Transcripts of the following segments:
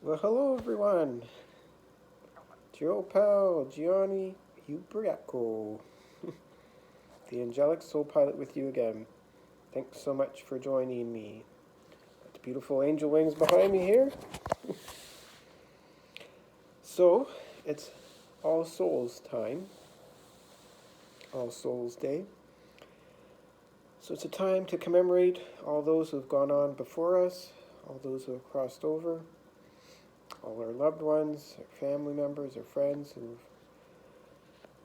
Well, hello everyone. Joe Pal, Gianni, Ubriaco, the angelic soul pilot with you again. Thanks so much for joining me. Got the beautiful angel wings behind me here. So, it's All Souls time, All Souls Day. So it's a time to commemorate all those who have gone on before us, all those who have crossed over, all our loved ones, our family members, our friends who've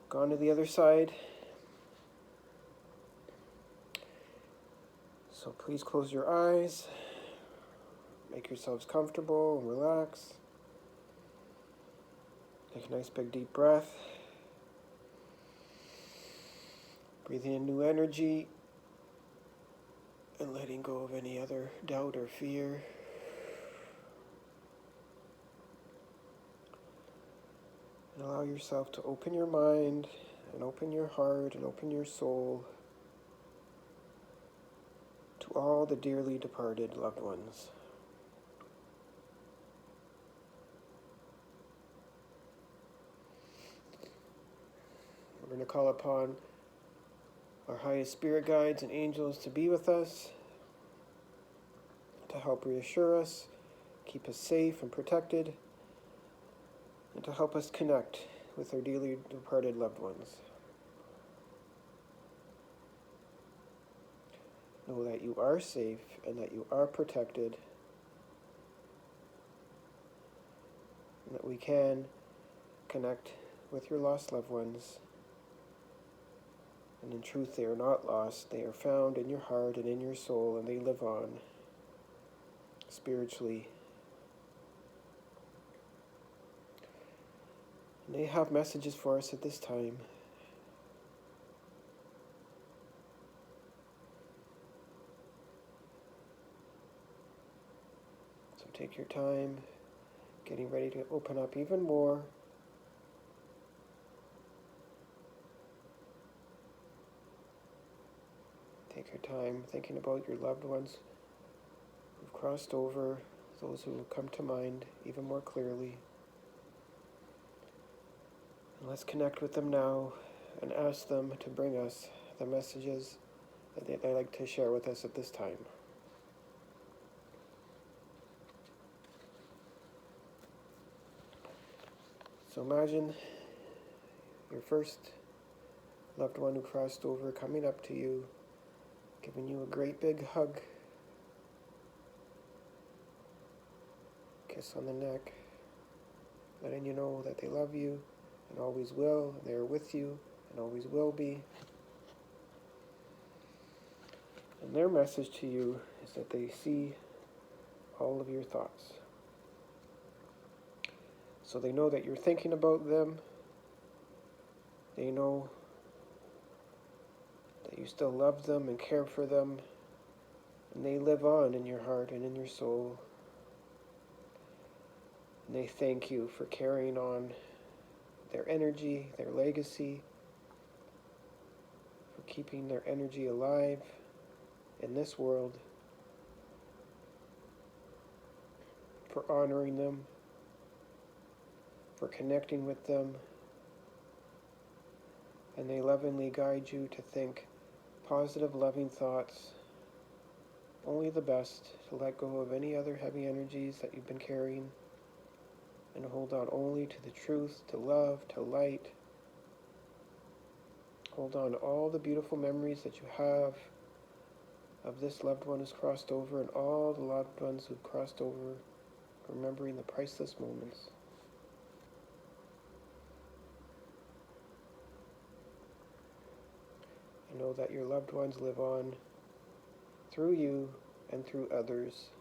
gone to the other side. So please close your eyes, make yourselves comfortable and relax. Take a nice big deep breath. Breathing in new energy and letting go of any other doubt or fear. And allow yourself to open your mind and open your heart and open your soul to all the dearly departed loved ones. We're going to call upon our highest spirit guides and angels to be with us, to help reassure us, keep us safe and protected, and to help us connect with our dearly departed loved ones. Know that you are safe and that you are protected, and that we can connect with your lost loved ones. And in truth, they are not lost. They are found in your heart and in your soul, and they live on spiritually. And they have messages for us at this time. So take your time, getting ready to open up even more. Take your time thinking about your loved ones who've crossed over, those who will come to mind even more clearly. And let's connect with them now and ask them to bring us the messages that they'd like to share with us at this time. So imagine your first loved one who crossed over coming up to you, giving you a great big hug, kiss on the neck, letting you know that they love you and always will, and they are with you and always will be. And their message to you is that they see all of your thoughts. So they know that you're thinking about them. They know that you still love them and care for them, and they live on in your heart and in your soul. And they thank you for carrying on their energy, their legacy, for keeping their energy alive in this world, for honoring them, for connecting with them. And they lovingly guide you to think positive, loving thoughts, only the best, to let go of any other heavy energies that you've been carrying, and hold on only to the truth, to love, to light. Hold on to all the beautiful memories that you have of this loved one who's crossed over and all the loved ones who've crossed over, remembering the priceless moments. You know that your loved ones live on through you and through others.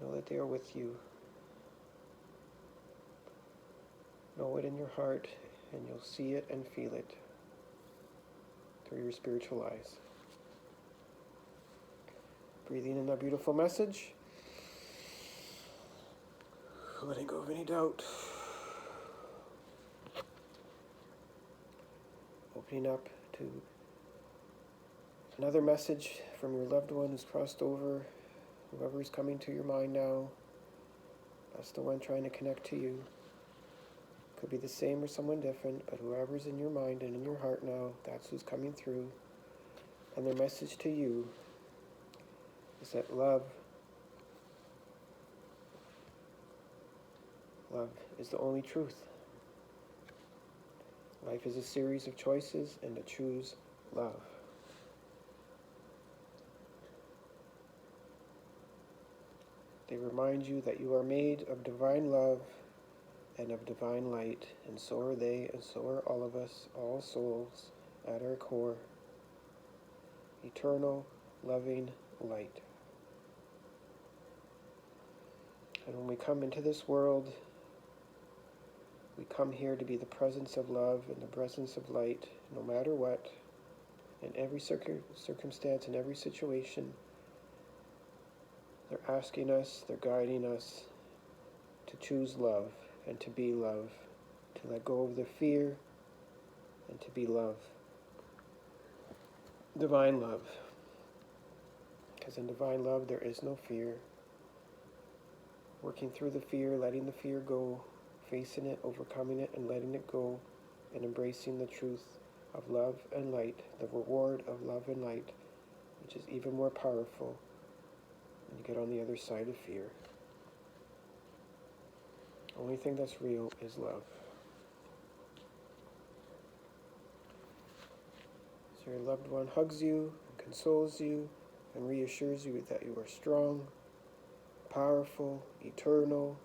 Know that they are with you. Know it in your heart, and you'll see it and feel it through your spiritual eyes. Breathing in that beautiful message. Letting go of any doubt. Opening up to another message from your loved one who's crossed over, whoever is coming to your mind now. That's the one trying to connect to you. Could be the same or someone different, but whoever's in your mind and in your heart now, that's who's coming through. And their message to you is that love is the only truth. Life is a series of choices, and to choose love. They remind you that you are made of divine love and of divine light, and so are they, and so are all of us, all souls at our core. Eternal, loving light. And when we come into this world, we come here to be the presence of love and the presence of light, no matter what, in every circumstance, in every situation. They're asking us, they're guiding us to choose love and to be love, to let go of the fear and to be love. Divine love. Because in divine love there is no fear. Working through the fear, letting the fear go, facing it, overcoming it, and letting it go, and embracing the truth of love and light, the reward of love and light, which is even more powerful when you get on the other side of fear. The only thing that's real is love. So your loved one hugs you, and consoles you, and reassures you that you are strong, powerful, eternal,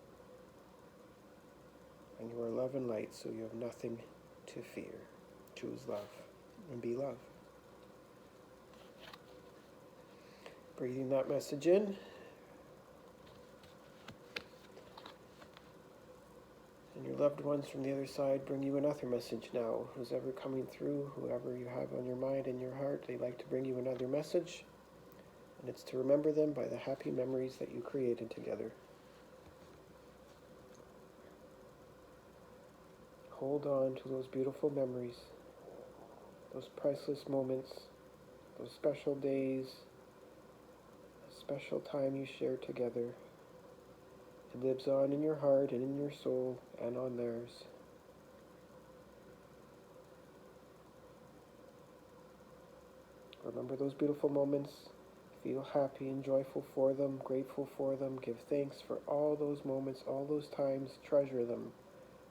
and you are love and light, so you have nothing to fear. Choose love and be love. Breathing that message in. And your loved ones from the other side bring you another message now. Who's ever coming through, whoever you have on your mind and your heart, they like to bring you another message. And it's to remember them by the happy memories that you created together. Hold on to those beautiful memories, those priceless moments, those special days, a special time you shared together. It lives on in your heart and in your soul and on theirs. Remember those beautiful moments. Feel happy and joyful for them, grateful for them. Give thanks for all those moments, all those times. Treasure them,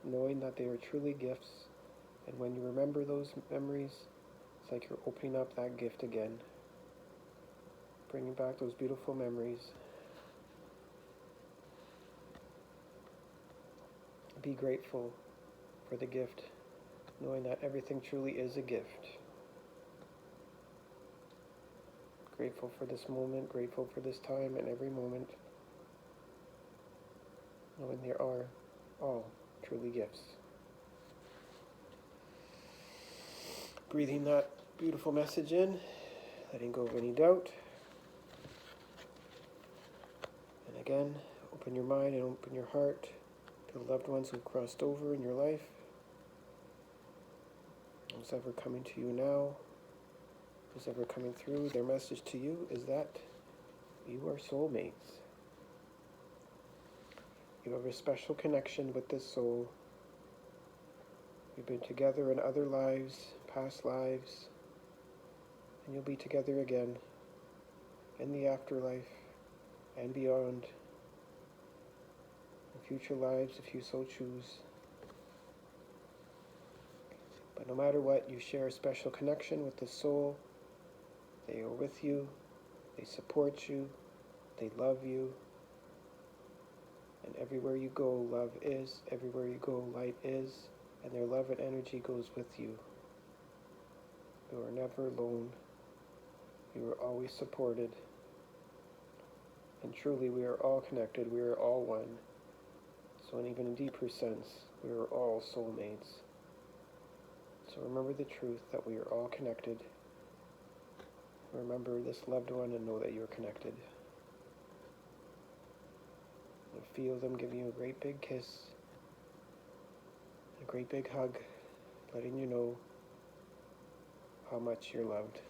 knowing that they are truly gifts. And when you remember those memories, it's like you're opening up that gift again. Bringing back those beautiful memories. Be grateful for the gift, knowing that everything truly is a gift. Grateful for this moment, grateful for this time and every moment, knowing they are all truly gifts. Breathing that beautiful message in, letting go of any doubt. And again, open your mind and open your heart to the loved ones who've crossed over in your life. Who's ever coming to you now, who's ever coming through, their message to you is that you are soulmates. You have a special connection with this soul. You've been together in other lives, past lives, and you'll be together again in the afterlife and beyond, in future lives if you so choose. But no matter what, you share a special connection with the soul. They are with you, they support you, they love you, and everywhere you go, love is. Everywhere you go, light is, and their love and energy goes with you. You are never alone. You are always supported. And truly, we are all connected. We are all one. So in even a deeper sense, we are all soulmates. So remember the truth that we are all connected. Remember this loved one and know that you are connected. And feel them give you a great big kiss, a great big hug, letting you know how much you're loved.